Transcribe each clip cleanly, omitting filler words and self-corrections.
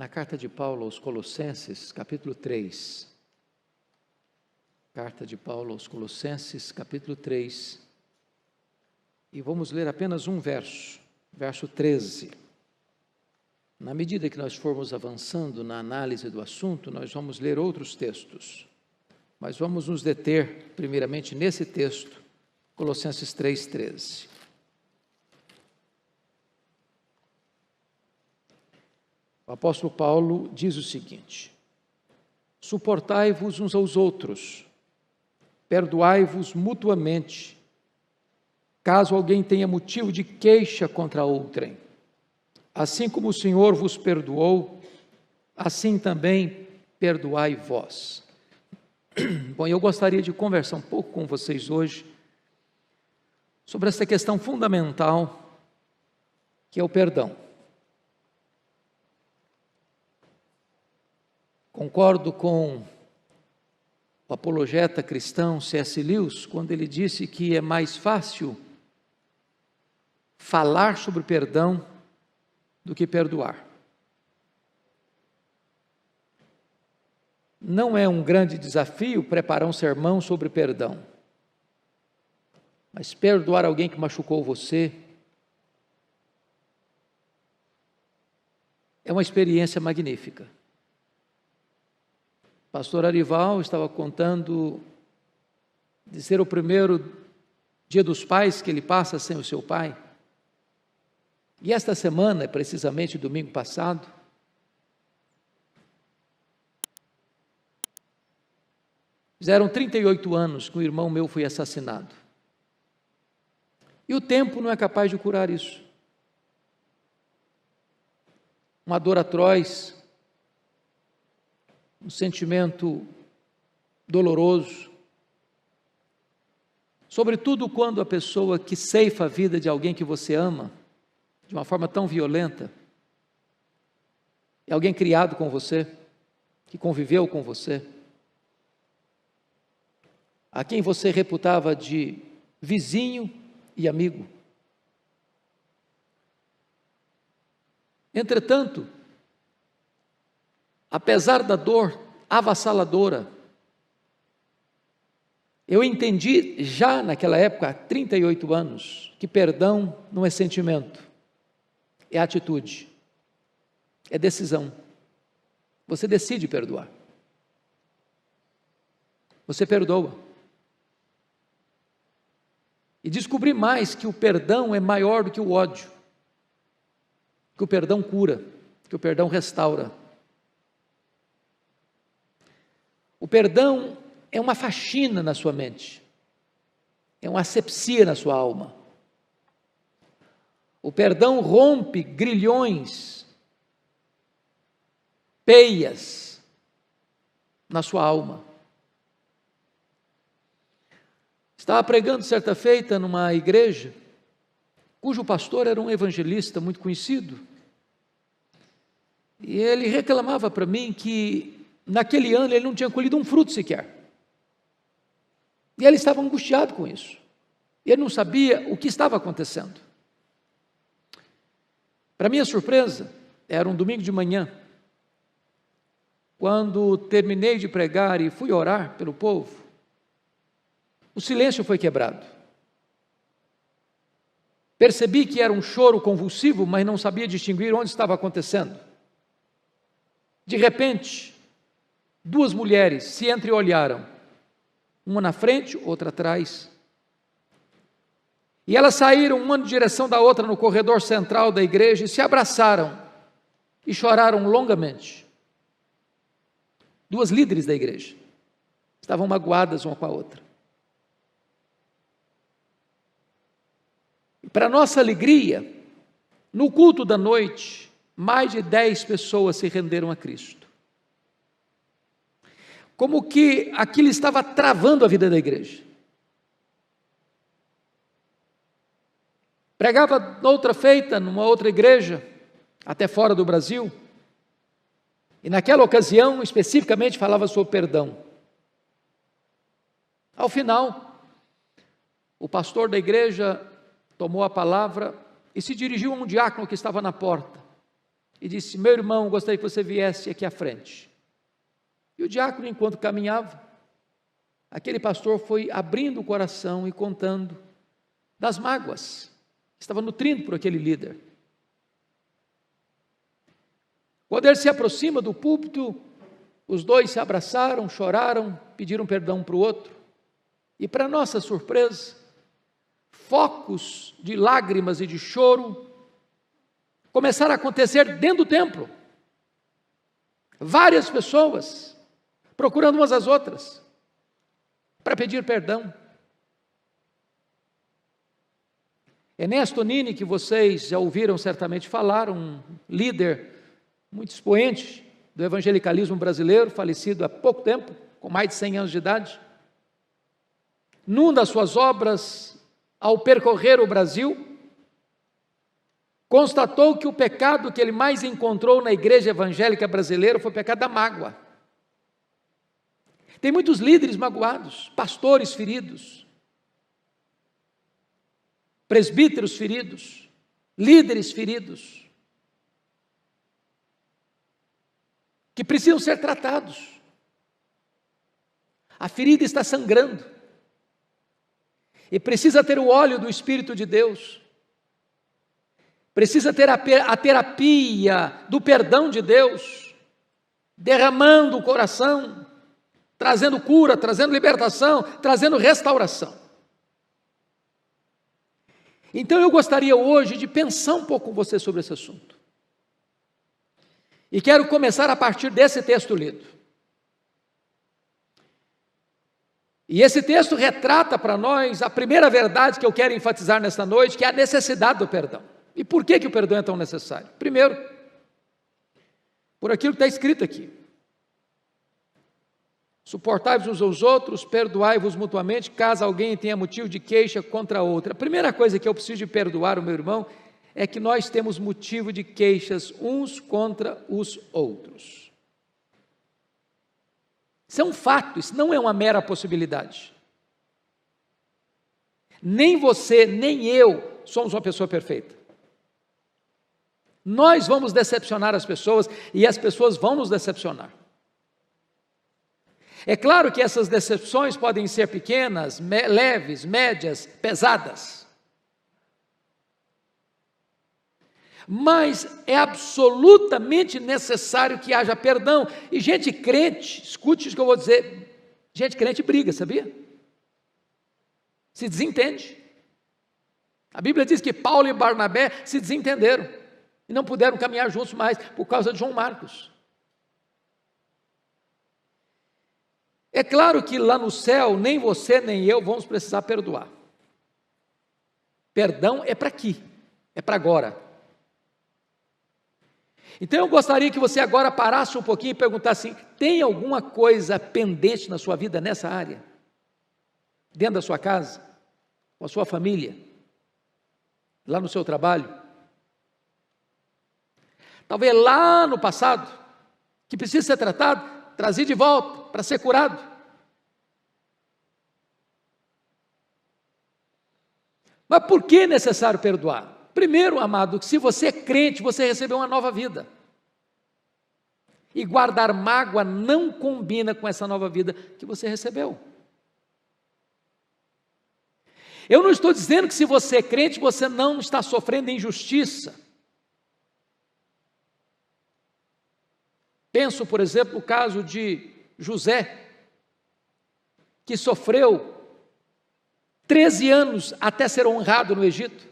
na carta de Paulo aos Colossenses, capítulo 3. Carta de Paulo aos Colossenses, capítulo 3. E vamos ler apenas um verso, verso 13. Na medida que nós formos avançando na análise do assunto, nós vamos ler outros textos. Mas vamos nos deter, primeiramente, nesse texto, Colossenses 3,13. O apóstolo Paulo diz o seguinte: suportai-vos uns aos outros, perdoai-vos mutuamente, caso alguém tenha motivo de queixa contra outrem. Assim como o Senhor vos perdoou, assim também perdoai vós. Bom, eu gostaria de conversar um pouco com vocês hoje sobre essa questão fundamental, que é o perdão. Concordo com o apologeta cristão C.S. Lewis, quando ele disse que é mais fácil falar sobre perdão do que perdoar. Não é um grande desafio preparar um sermão sobre perdão, mas perdoar alguém que machucou você é uma experiência magnífica. O pastor Arival estava contando de ser o primeiro dia dos pais que ele passa sem o seu pai. E esta semana, precisamente domingo passado, fizeram 38 anos que um irmão meu foi assassinado. E o tempo não é capaz de curar isso. Uma dor atroz, um sentimento doloroso, sobretudo quando a pessoa que ceifa a vida de alguém que você ama, de uma forma tão violenta, é alguém criado com você, que conviveu com você, a quem você reputava de vizinho e amigo. Entretanto, apesar da dor avassaladora, eu entendi já naquela época, há 38 anos, que perdão não é sentimento, é atitude, é decisão. Você decide perdoar. Você perdoa. E descobri mais que o perdão é maior do que o ódio, que o perdão cura, que o perdão restaura. O perdão é uma faxina na sua mente, é uma asepsia na sua alma. O perdão rompe grilhões, peias na sua alma. Estava pregando certa feita numa igreja, cujo pastor era um evangelista muito conhecido, e ele reclamava para mim que naquele ano ele não tinha colhido um fruto sequer, e ele estava angustiado com isso, e ele não sabia o que estava acontecendo. Para minha surpresa, era um domingo de manhã, quando terminei de pregar e fui orar pelo povo, o silêncio foi quebrado. Percebi que era um choro convulsivo, mas não sabia distinguir onde estava acontecendo. De repente, duas mulheres se entreolharam, uma na frente, outra atrás. E elas saíram uma em direção da outra no corredor central da igreja e se abraçaram e choraram longamente. Duas líderes da igreja estavam magoadas uma com a outra. Para nossa alegria, no culto da noite, mais de 10 pessoas se renderam a Cristo. Como que aquilo estava travando a vida da igreja. Pregava noutra feita, numa outra igreja, até fora do Brasil, e naquela ocasião, especificamente, falava sobre perdão. Ao final, o pastor da igreja tomou a palavra e se dirigiu a um diácono que estava na porta e disse: meu irmão, gostaria que você viesse aqui à frente. E o diácono, enquanto caminhava, aquele pastor foi abrindo o coração e contando das mágoas que estava nutrindo por aquele líder. Quando ele se aproxima do púlpito, os dois se abraçaram, choraram, pediram perdão um para o outro. E, para nossa surpresa, focos de lágrimas e de choro começaram a acontecer dentro do templo. Várias pessoas procurando umas às outras para pedir perdão. Ernesto Nini, que vocês já ouviram certamente falar, um líder muito expoente do evangelicalismo brasileiro, falecido há pouco tempo, com mais de 100 anos de idade. Numa das suas obras, ao percorrer o Brasil, constatou que o pecado que ele mais encontrou na igreja evangélica brasileira foi o pecado da mágoa. Tem muitos líderes magoados, pastores feridos, presbíteros feridos, líderes feridos, que precisam ser tratados. A ferida está sangrando e precisa ter o óleo do Espírito de Deus, precisa ter a terapia do perdão de Deus, derramando o coração, trazendo cura, trazendo libertação, trazendo restauração. Então eu gostaria hoje de pensar um pouco com você sobre esse assunto. E quero começar a partir desse texto lido. E esse texto retrata para nós a primeira verdade que eu quero enfatizar nesta noite, que é a necessidade do perdão. E por que o perdão é tão necessário? Primeiro, por aquilo que está escrito aqui. Suportai-vos uns aos outros, perdoai-vos mutuamente, caso alguém tenha motivo de queixa contra outra. A primeira coisa que eu preciso de perdoar o meu irmão é que nós temos motivo de queixas uns contra os outros. Isso é um fato, isso não é uma mera possibilidade. Nem você, nem eu somos uma pessoa perfeita. Nós vamos decepcionar as pessoas e as pessoas vão nos decepcionar. É claro que essas decepções podem ser pequenas, leves, médias, pesadas. Mas é absolutamente necessário que haja perdão. E gente crente, escute isso que eu vou dizer, gente crente briga, sabia? Se desentende. A Bíblia diz que Paulo e Barnabé se desentenderam e não puderam caminhar juntos mais por causa de João Marcos. É claro que lá no céu, nem você nem eu vamos precisar perdoar. Perdão é para aqui, é para agora. Então eu gostaria que você agora parasse um pouquinho e perguntasse assim: tem alguma coisa pendente na sua vida nessa área? Dentro da sua casa, com a sua família, lá no seu trabalho? Talvez lá no passado, que precisa ser tratado, trazido de volta para ser curado. Mas por que é necessário perdoar? Primeiro, amado, que se você é crente, você recebeu uma nova vida. E guardar mágoa não combina com essa nova vida que você recebeu. Eu não estou dizendo que se você é crente, você não está sofrendo injustiça. Penso, por exemplo, no caso de José, que sofreu 13 anos até ser honrado no Egito.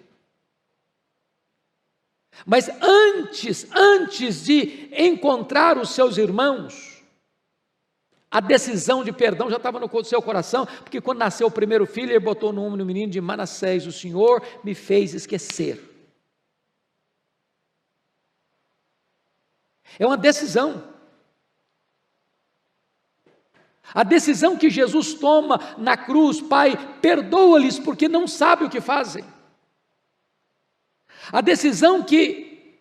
Mas antes de encontrar os seus irmãos, a decisão de perdão já estava no seu coração, porque quando nasceu o primeiro filho, ele botou o nome no menino de Manassés: o Senhor me fez esquecer. É uma decisão. A decisão que Jesus toma na cruz: Pai, perdoa-lhes porque não sabem o que fazem. A decisão que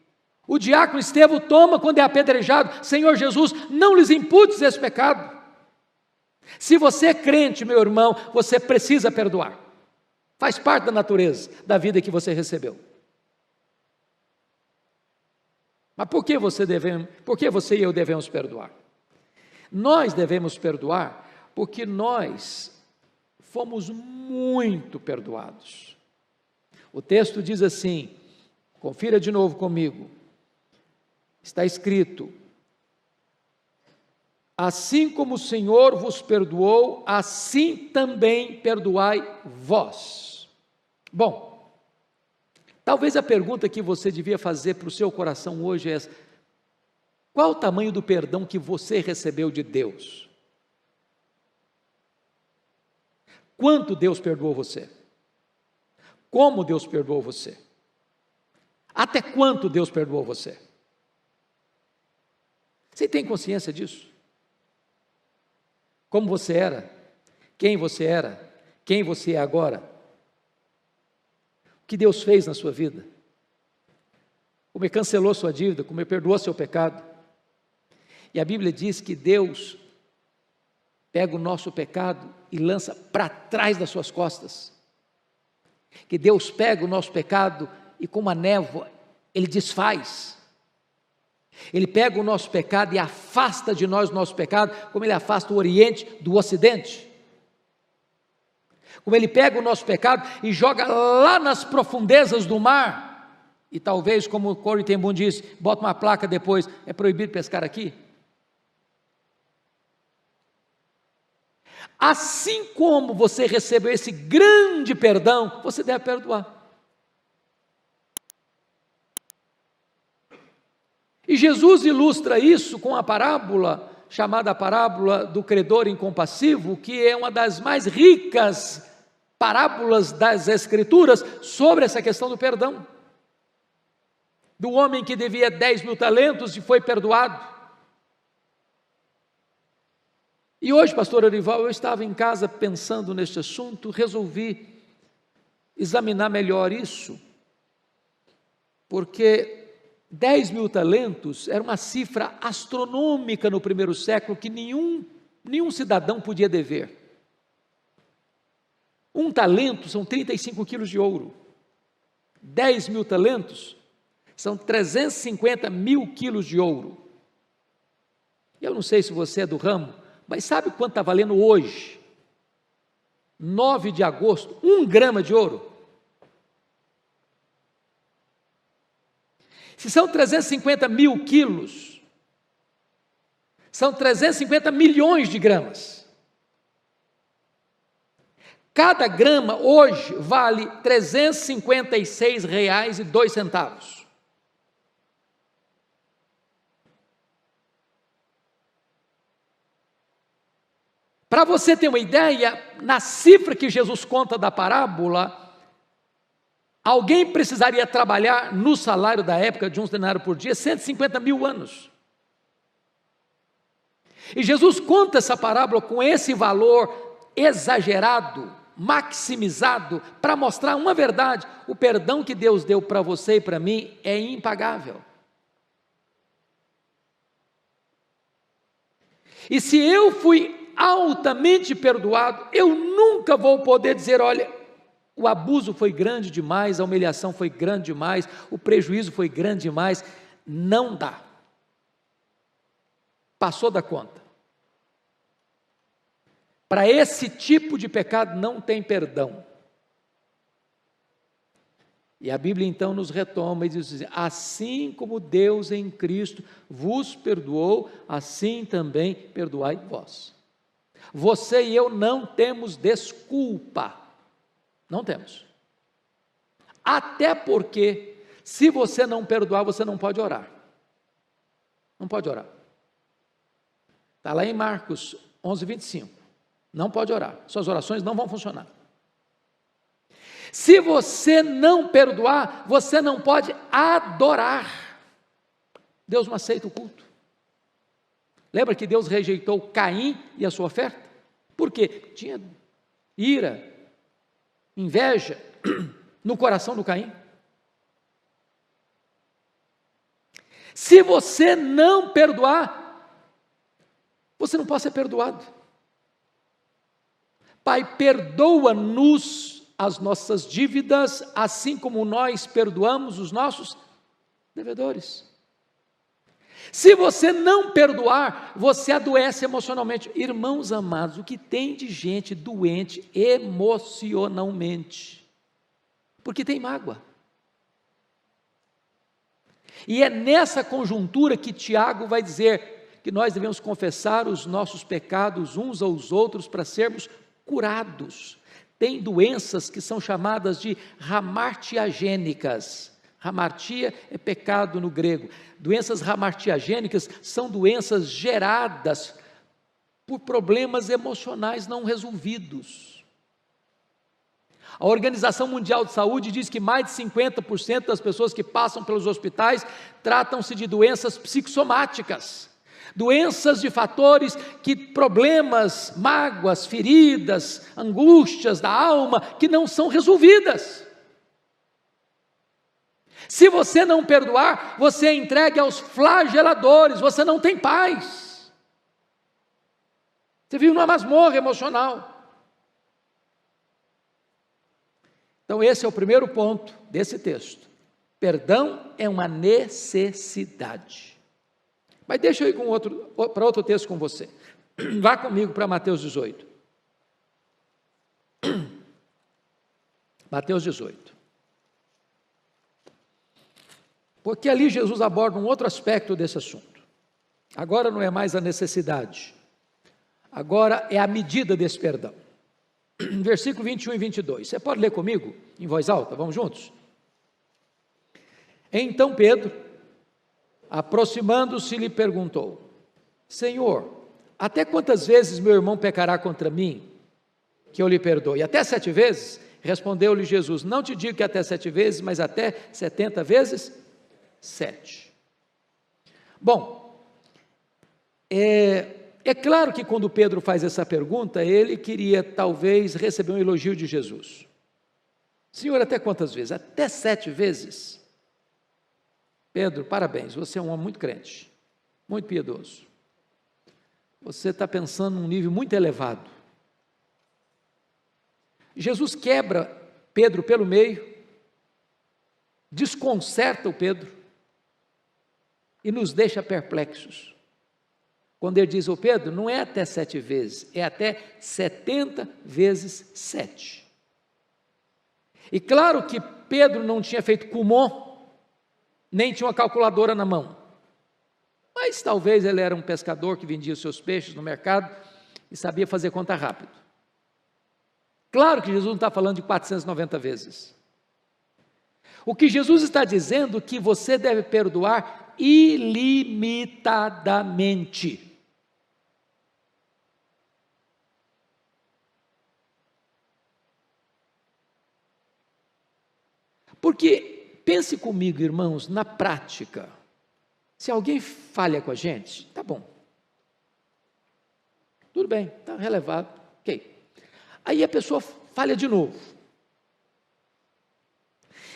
o diácono Estevão toma quando é apedrejado: Senhor Jesus, não lhes imputes esse pecado. Se você é crente, meu irmão, você precisa perdoar. Faz parte da natureza da vida que você recebeu. Mas por que você e eu devemos perdoar? Nós devemos perdoar porque nós fomos muito perdoados. O texto diz assim, confira de novo comigo, está escrito: assim como o Senhor vos perdoou, assim também perdoai vós. Bom, talvez a pergunta que você devia fazer para o seu coração hoje é essa: qual o tamanho do perdão que você recebeu de Deus? Quanto Deus perdoou você? Como Deus perdoou você? Até quanto Deus perdoou você? Você tem consciência disso? Como você era? Quem você era? Quem você é agora? O que Deus fez na sua vida? Como Ele cancelou sua dívida, como Ele perdoou seu pecado. E a Bíblia diz que Deus pega o nosso pecado e lança para trás das suas costas. Que Deus pega o nosso pecado e com uma névoa Ele desfaz. Ele pega o nosso pecado e afasta de nós o nosso pecado, como Ele afasta o Oriente do Ocidente. Como Ele pega o nosso pecado e joga lá nas profundezas do mar. E talvez, como o Corey ten Boom disse, bota uma placa depois, é proibido pescar aqui. Assim como você recebeu esse grande perdão, você deve perdoar. E Jesus ilustra isso com a parábola, chamada parábola do credor incompassivo, que é uma das mais ricas parábolas das Escrituras sobre essa questão do perdão. Do homem que devia 10.000 talentos e foi perdoado. E hoje, pastor Arival, eu estava em casa pensando neste assunto, resolvi examinar melhor isso, porque 10.000 talentos era uma cifra astronômica no primeiro século que nenhum cidadão podia dever. Um talento são 35 quilos de ouro, 10.000 talentos são 350 mil quilos de ouro. Eu não sei se você é do ramo, mas sabe quanto está valendo hoje? 9 de agosto, 1 grama de ouro. Se são 350 mil quilos, são 350 milhões de gramas. Cada grama hoje vale R$ 356,02. Para você ter uma ideia, na cifra que Jesus conta da parábola, alguém precisaria trabalhar no salário da época de 1 denário por dia 150 mil anos. E Jesus conta essa parábola com esse valor exagerado, maximizado, para mostrar uma verdade: o perdão que Deus deu para você e para mim é impagável. E se eu fui altamente perdoado, eu nunca vou poder dizer: olha, o abuso foi grande demais, a humilhação foi grande demais, o prejuízo foi grande demais. Não dá. Passou da conta. Para esse tipo de pecado não tem perdão. E a Bíblia então nos retoma e diz assim: assim como Deus em Cristo vos perdoou, assim também perdoai vós. Você e eu não temos desculpa, não temos. Até porque, se você não perdoar, você não pode orar. Não pode orar. Está lá em Marcos 11:25. Não pode orar, suas orações não vão funcionar. Se você não perdoar, você não pode adorar. Deus não aceita o culto. Lembra que Deus rejeitou Caim e a sua oferta? Por quê? Tinha ira, inveja no coração do Caim. Se você não perdoar, você não pode ser perdoado. Pai, perdoa-nos as nossas dívidas, assim como nós perdoamos os nossos devedores. Se você não perdoar, você adoece emocionalmente. Irmãos amados, o que tem de gente doente emocionalmente? Porque tem mágoa. E é nessa conjuntura que Tiago vai dizer que nós devemos confessar os nossos pecados uns aos outros para sermos curados. Tem doenças que são chamadas de hamartiagênicas. Hamartia é pecado no grego. Doenças hamartiagênicas são doenças geradas por problemas emocionais não resolvidos. A Organização Mundial de Saúde diz que mais de 50% das pessoas que passam pelos hospitais tratam-se de doenças psicossomáticas, doenças de fatores que problemas, mágoas, feridas, angústias da alma que não são resolvidas. Se você não perdoar, você é entregue aos flageladores, você não tem paz. Você vive numa masmorra emocional. Então esse é o primeiro ponto desse texto. Perdão é uma necessidade. Mas deixa eu ir para outro texto com você. Vá comigo para Mateus 18. Mateus 18. Porque ali Jesus aborda um outro aspecto desse assunto. Agora não é mais a necessidade. Agora é a medida desse perdão. Versículo 21 e 22. Você pode ler comigo em voz alta? Vamos juntos? Então Pedro, aproximando-se, lhe perguntou: Senhor, até quantas vezes meu irmão pecará contra mim, que eu lhe perdoe? Até 7 vezes? Respondeu-lhe Jesus: Não te digo que até 7 vezes, mas até 70 vezes 7. Bom, é claro que quando Pedro faz essa pergunta, ele queria talvez receber um elogio de Jesus. Senhor, até quantas vezes? Até 7 vezes? Pedro, parabéns, você é um homem muito crente, muito piedoso. Você está pensando num nível muito elevado. Jesus quebra Pedro pelo meio, desconcerta o Pedro e nos deixa perplexos. Quando ele diz: ô Pedro, não é até 7 vezes, é até 70 vezes 7. E claro que Pedro não tinha feito Kumon, nem tinha uma calculadora na mão. Mas talvez ele era um pescador que vendia os seus peixes no mercado e sabia fazer conta rápido. Claro que Jesus não está falando de 490 vezes. O que Jesus está dizendo é que você deve perdoar ilimitadamente. Porque, pense comigo, irmãos, na prática, se alguém falha com a gente, tá bom, tudo bem, está relevado, ok. Aí a pessoa falha de novo.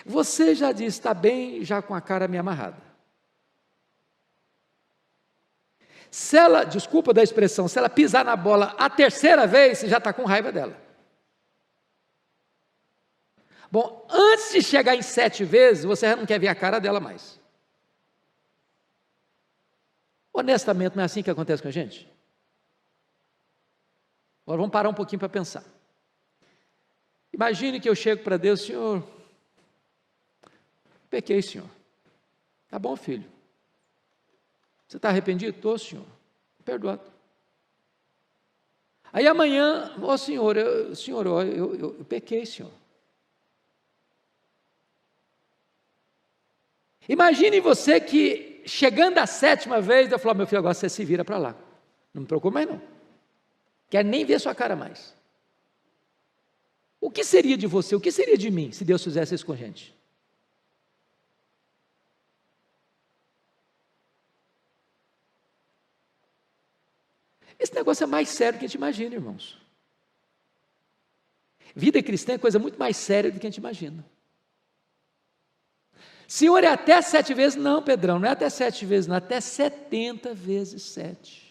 Você já diz: está bem, já com a cara meio amarrada. Se ela, desculpa da expressão, se ela pisar na bola a 3ª vez, você já está com raiva dela. Bom, antes de chegar em 7 vezes, você já não quer ver a cara dela mais. Honestamente, não é assim que acontece com a gente? Agora vamos parar um pouquinho para pensar. Imagine que eu chego para Deus: Senhor, pequei, Senhor. Tá bom, filho. Você está arrependido? Estou, Senhor. Perdoado. Aí amanhã: ó Senhor, eu pequei, Senhor. Imagine você que, chegando à 7ª vez, eu falo: meu filho, agora você se vira para lá. Não me preocupe mais não. Quero nem ver sua cara mais. O que seria de você, o que seria de mim, se Deus fizesse isso com a gente? Esse negócio é mais sério do que a gente imagina, irmãos. Vida cristã é coisa muito mais séria do que a gente imagina. Senhor, é até 7 vezes? Não, Pedrão, não é até 7 vezes, não, até 70 vezes 7.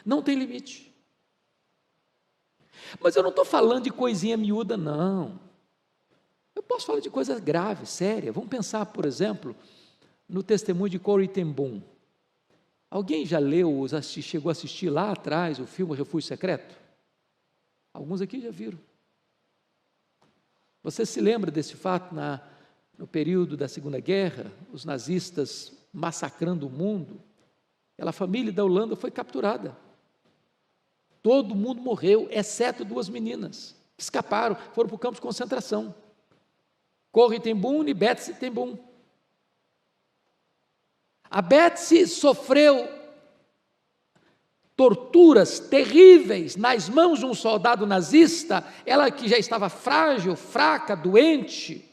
Não tem limite. Mas eu não estou falando de coisinha miúda, não. Eu posso falar de coisas graves, sérias. Vamos pensar, por exemplo, no testemunho de Corrie ten Boom. Alguém já leu, chegou a assistir lá atrás o filme Refúgio Secreto? Alguns aqui já viram. Você se lembra desse fato no período da Segunda Guerra, os nazistas massacrando o mundo? Aquela família da Holanda foi capturada. Todo mundo morreu, exceto 2 meninas, que escaparam, foram para o campo de concentração. Corrie ten Boom e Betsie ten Boom. A Betsie sofreu torturas terríveis nas mãos de um soldado nazista, ela que já estava frágil, fraca, doente,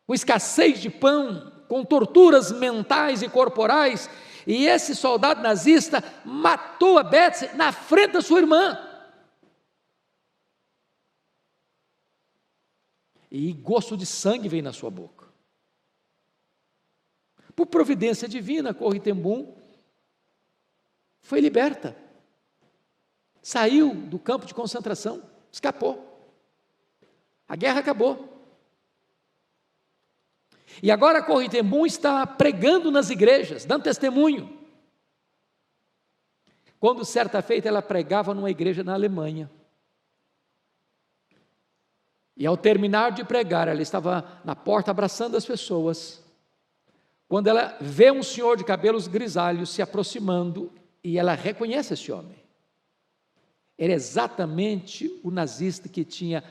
com escassez de pão, com torturas mentais e corporais, e esse soldado nazista matou a Betsie na frente da sua irmã. E gosto de sangue veio na sua boca. Por providência divina, Corrie ten Boom foi liberta. Saiu do campo de concentração, escapou. A guerra acabou. E agora Corrie ten Boom está pregando nas igrejas, dando testemunho. Quando certa feita ela pregava numa igreja na Alemanha. E ao terminar de pregar, ela estava na porta abraçando as pessoas, quando ela vê um senhor de cabelos grisalhos se aproximando, e ela reconhece esse homem. Era exatamente o nazista que tinha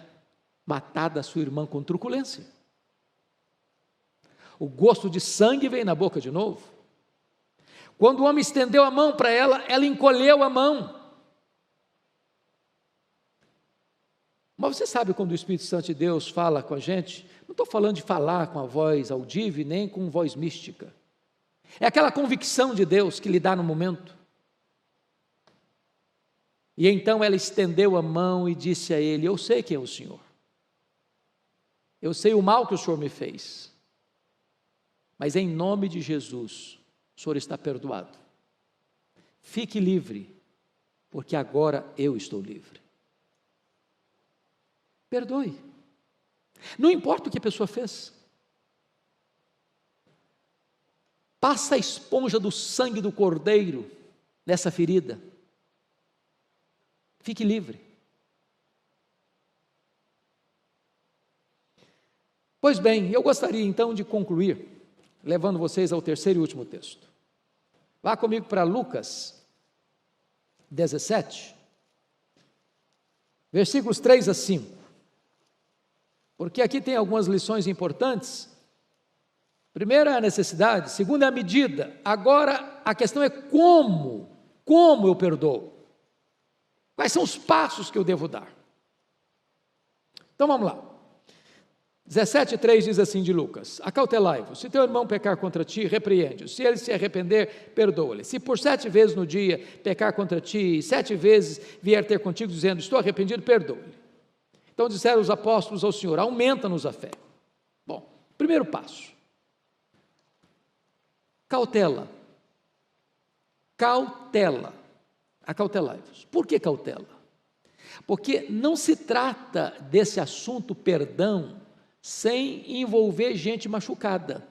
matado a sua irmã com truculência. O gosto de sangue veio na boca de novo. Quando o homem estendeu a mão para ela, ela encolheu a mão. Mas você sabe quando o Espírito Santo de Deus fala com a gente? Não estou falando de falar com a voz audível, nem com voz mística. É aquela convicção de Deus que lhe dá no momento. E então ela estendeu a mão e disse a ele: eu sei quem é o Senhor. Eu sei o mal que o Senhor me fez. Mas em nome de Jesus, o Senhor está perdoado. Fique livre, porque agora eu estou livre. Perdoe. Não importa o que a pessoa fez. Passa a esponja do sangue do cordeiro nessa ferida. Fique livre. Pois bem, eu gostaria então de concluir, levando vocês ao terceiro e último texto. Vá comigo para Lucas 17, versículos 3 a 5. Porque aqui tem algumas lições importantes. Primeiro é a necessidade, segundo é a medida. Agora a questão é como eu perdoo. Quais são os passos que eu devo dar? Então vamos lá. 17:3 diz assim de Lucas: acautelai-vos, se teu irmão pecar contra ti, repreende-o, se ele se arrepender, perdoa-lhe. Se por 7 vezes no dia pecar contra ti, e 7 vezes vier ter contigo dizendo, estou arrependido, perdoa-lhe. Então disseram os apóstolos ao Senhor, aumenta-nos a fé. Bom, primeiro passo, cautela, acautelai-vos. Por que cautela? Porque não se trata desse assunto perdão sem envolver gente machucada.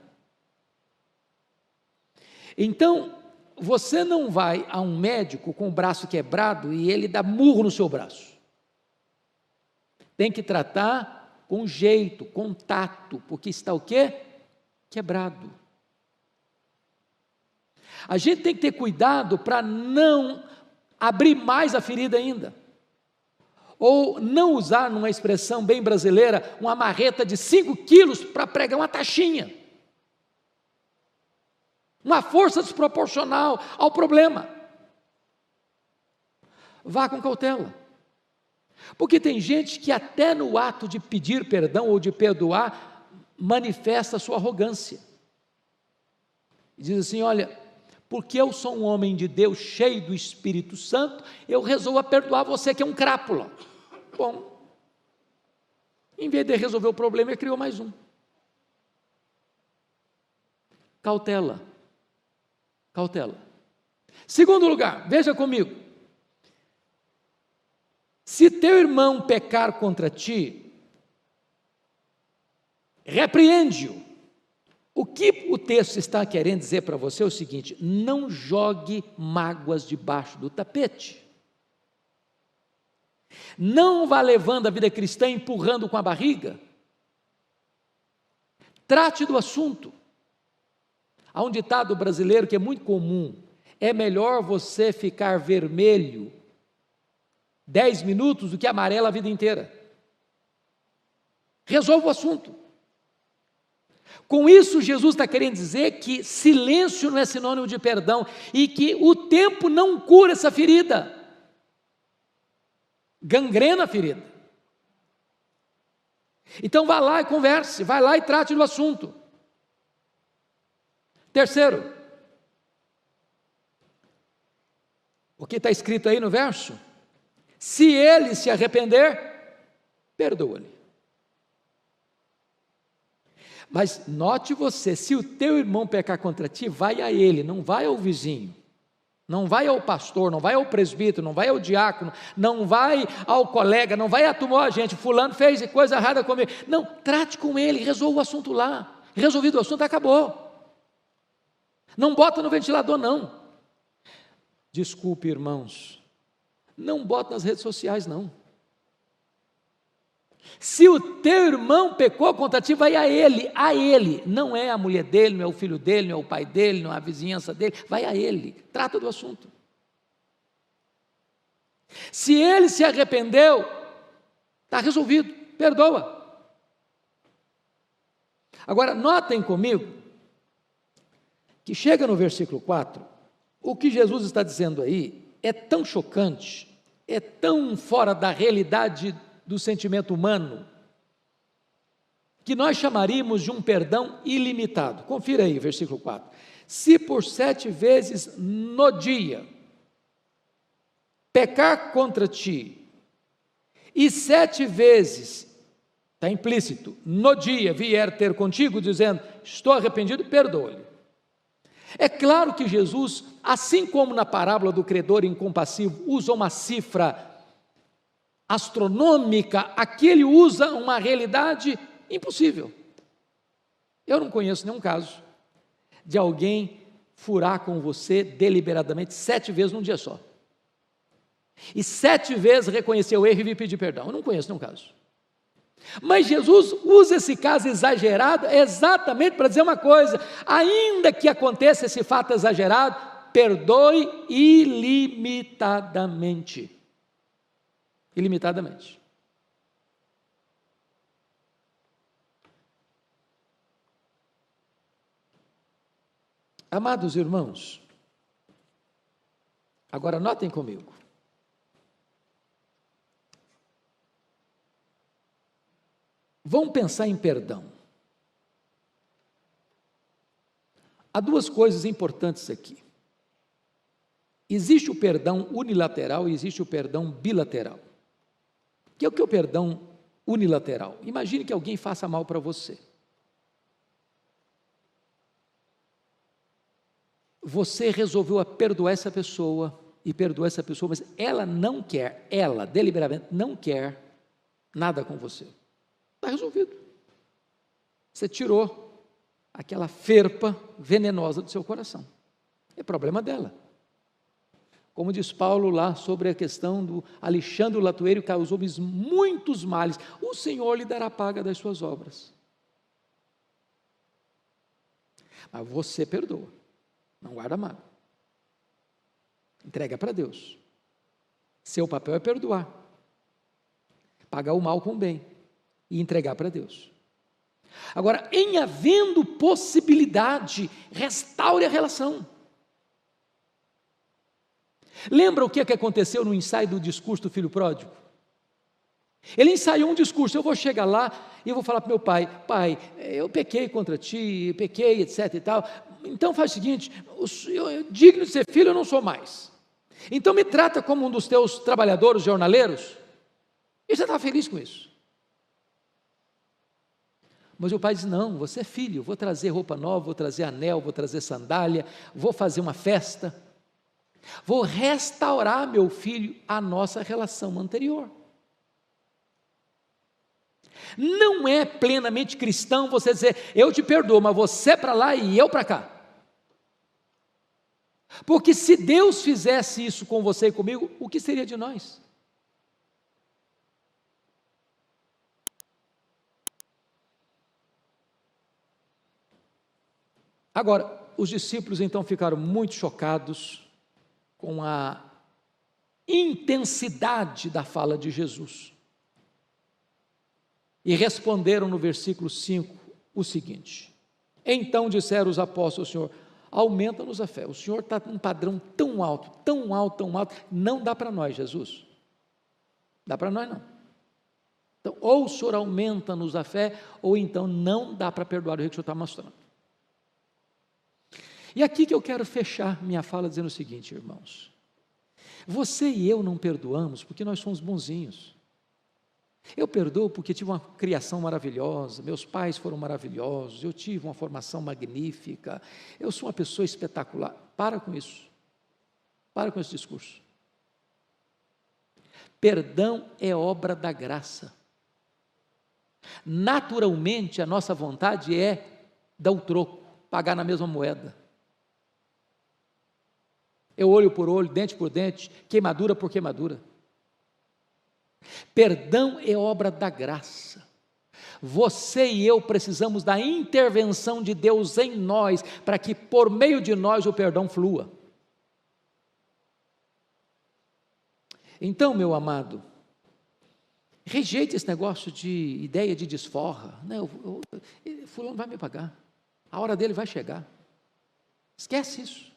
Então, você não vai a um médico com o braço quebrado e ele dá murro no seu braço. Tem que tratar com jeito, com tato, porque está o quê? Quebrado. A gente tem que ter cuidado para não abrir mais a ferida ainda. Ou não usar, numa expressão bem brasileira, uma marreta de 5 quilos para pregar uma taxinha. Uma força desproporcional ao problema. Vá com cautela. Porque tem gente que até no ato de pedir perdão ou de perdoar, manifesta a sua arrogância. E diz assim, olha, porque eu sou um homem de Deus, cheio do Espírito Santo, eu resolvo perdoar você que é um crápula. Bom, em vez de resolver o problema, ele criou mais um. Cautela. Segundo lugar, veja comigo. Se teu irmão pecar contra ti, repreende-o. O que o texto está querendo dizer para você é o seguinte: não jogue mágoas debaixo do tapete. Não vá levando a vida cristã empurrando com a barriga. Trate do assunto. Há um ditado brasileiro que é muito comum: é melhor você ficar vermelho 10 minutos do que amarelo a vida inteira. Resolva o assunto. Com isso, Jesus está querendo dizer que silêncio não é sinônimo de perdão e que o tempo não cura essa ferida. Gangrena a ferida. Então vá lá e converse, vai lá e trate do assunto. Terceiro, o que está escrito aí no verso? Se ele se arrepender, perdoa-lhe. Mas note você, se o teu irmão pecar contra ti, vai a ele, não vai ao vizinho, não vai ao pastor, não vai ao presbítero, não vai ao diácono, não vai ao colega, não vai à turma, gente, fulano fez coisa errada comigo. Não, trate com ele, resolva o assunto lá. Resolvido o assunto, acabou. Não bota no ventilador, não. Desculpe, irmãos, não bota nas redes sociais, não. Se o teu irmão pecou contra ti, vai a ele, não é a mulher dele, não é o filho dele, não é o pai dele, não é a vizinhança dele, vai a ele, trata do assunto. Se ele se arrependeu, está resolvido, perdoa. Agora, notem comigo, que chega no versículo 4, o que Jesus está dizendo aí é tão chocante, é tão fora da realidade do sentimento humano, que nós chamaríamos de um perdão ilimitado. Confira aí, versículo 4. Se por 7 vezes no dia pecar contra ti, e 7 vezes, está implícito, no dia vier ter contigo, dizendo, estou arrependido, perdoa-lhe. É claro que Jesus, assim como na parábola do credor incompassivo, usa uma cifra astronômica, aqui ele usa uma realidade impossível. Eu não conheço nenhum caso de alguém furar com você deliberadamente 7 vezes num dia só. E 7 vezes reconhecer o erro e vir pedir perdão. Eu não conheço nenhum caso. Mas Jesus usa esse caso exagerado exatamente para dizer uma coisa: ainda que aconteça esse fato exagerado, perdoe ilimitadamente. Ilimitadamente. Amados irmãos, agora notem comigo. Vamos pensar em perdão. Há 2 coisas importantes aqui. Existe o perdão unilateral e existe o perdão bilateral. O que é o perdão unilateral? Imagine que alguém faça mal para você. Você resolveu perdoar essa pessoa e perdoar essa pessoa, mas ela não quer, ela deliberadamente não quer nada com você. Está resolvido. Você tirou aquela ferpa venenosa do seu coração. É problema dela. Como diz Paulo lá sobre a questão do Alexandre o latoeiro, que causou muitos males, o Senhor lhe dará paga das suas obras. Mas você perdoa, não guarda mágoa. Entrega para Deus. Seu papel é perdoar, pagar o mal com o bem e entregar para Deus. Agora, em havendo possibilidade, restaure a relação. Lembra o que aconteceu no ensaio do discurso do filho pródigo? Ele ensaiou um discurso: eu vou chegar lá e eu vou falar para meu pai: pai, eu pequei contra ti, pequei, etc e tal, então faz o seguinte, eu digno de ser filho eu não sou mais, então me trata como um dos teus trabalhadores, jornaleiros, e você está feliz com isso. Mas o pai diz: não, você é filho, vou trazer roupa nova, vou trazer anel, vou trazer sandália, vou fazer uma festa, vou restaurar, meu filho, a nossa relação anterior. Não é plenamente cristão você dizer, eu te perdoo, mas você para lá e eu para cá. Porque se Deus fizesse isso com você e comigo, o que seria de nós? Agora, os discípulos então ficaram muito chocados com a intensidade da fala de Jesus. E responderam no versículo 5 o seguinte: então disseram os apóstolos ao Senhor, aumenta-nos a fé. O Senhor está num padrão tão alto, tão alto, tão alto, não dá para nós, Jesus. Dá para nós não. Então, ou o Senhor aumenta-nos a fé, ou então não dá para perdoar o jeito que o Senhor está mostrando. E aqui que eu quero fechar minha fala dizendo o seguinte, irmãos: você e eu não perdoamos porque nós somos bonzinhos. Eu perdoo porque tive uma criação maravilhosa, meus pais foram maravilhosos, eu tive uma formação magnífica, eu sou uma pessoa espetacular. Para com isso. Para com esse discurso. Perdão é obra da graça. Naturalmente, a nossa vontade é dar o troco, pagar na mesma moeda. É olho por olho, dente por dente, queimadura por queimadura. Perdão é obra da graça. Você e eu precisamos da intervenção de Deus em nós, para que por meio de nós o perdão flua. Então, meu amado, rejeite esse negócio de ideia de desforra. Não, fulano vai me pagar, a hora dele vai chegar. Esquece isso.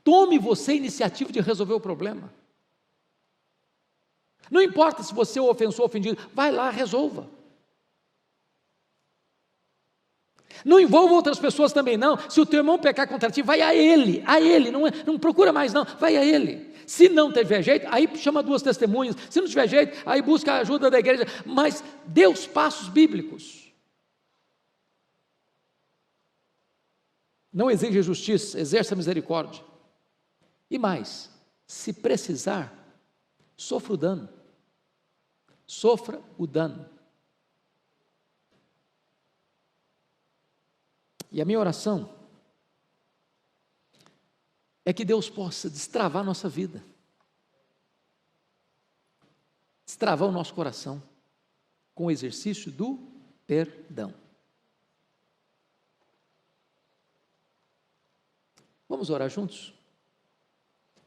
Tome você a iniciativa de resolver o problema. Não importa se você é o ofensor ou ofendido, vai lá, resolva. Não envolva outras pessoas também não. Se o teu irmão pecar contra ti, vai a ele, não procura mais não, vai a ele. Se não tiver jeito, aí chama 2 testemunhas. Se não tiver jeito, aí busca a ajuda da igreja. Mas dê os passos bíblicos. Não exige justiça, exerça misericórdia. E mais, se precisar, sofra o dano. Sofra o dano. E a minha oração é que Deus possa destravar a nossa vida, destravar o nosso coração com o exercício do perdão. Vamos orar juntos?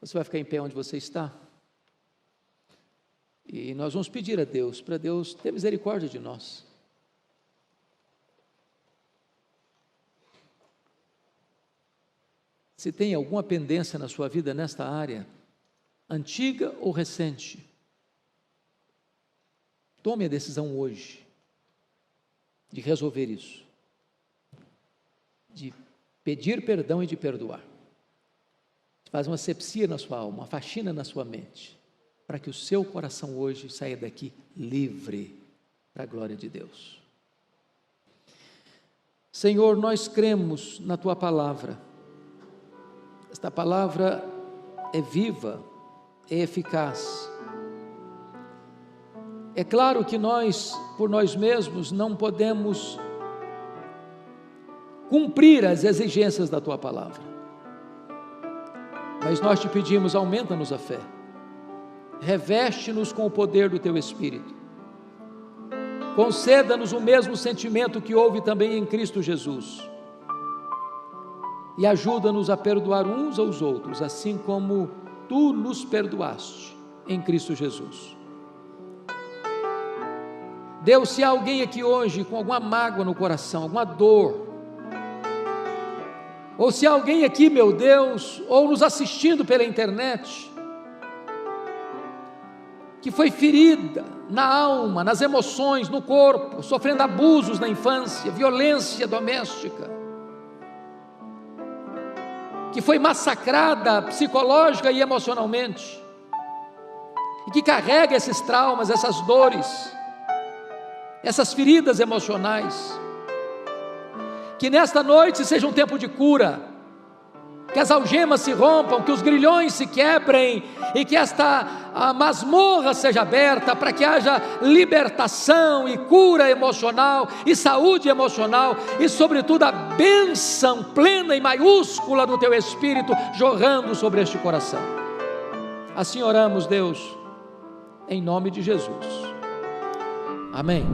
Você vai ficar em pé onde você está? E nós vamos pedir a Deus, para Deus ter misericórdia de nós. Se tem alguma pendência na sua vida nesta área, antiga ou recente, tome a decisão hoje de resolver isso, de pedir perdão e de perdoar. Faz uma asepsia na sua alma, uma faxina na sua mente, para que o seu coração hoje saia daqui livre para a glória de Deus. Senhor, nós cremos na Tua palavra. Esta palavra é viva, é eficaz. É claro que nós, por nós mesmos, não podemos cumprir as exigências da Tua palavra. Mas nós te pedimos, aumenta-nos a fé, reveste-nos com o poder do Teu Espírito, conceda-nos o mesmo sentimento que houve também em Cristo Jesus, e ajuda-nos a perdoar uns aos outros, assim como Tu nos perdoaste em Cristo Jesus. Deus, se há alguém aqui hoje com alguma mágoa no coração, alguma dor, ou se há alguém aqui, meu Deus, ou nos assistindo pela internet, que foi ferida na alma, nas emoções, no corpo, sofrendo abusos na infância, violência doméstica, que foi massacrada psicológica e emocionalmente, e que carrega esses traumas, essas dores, essas feridas emocionais, que nesta noite seja um tempo de cura, que as algemas se rompam, que os grilhões se quebrem, e que esta a masmorra seja aberta, para que haja libertação e cura emocional e saúde emocional e sobretudo a bênção plena e maiúscula do teu Espírito jorrando sobre este coração. Assim oramos, Deus, em nome de Jesus. Amém.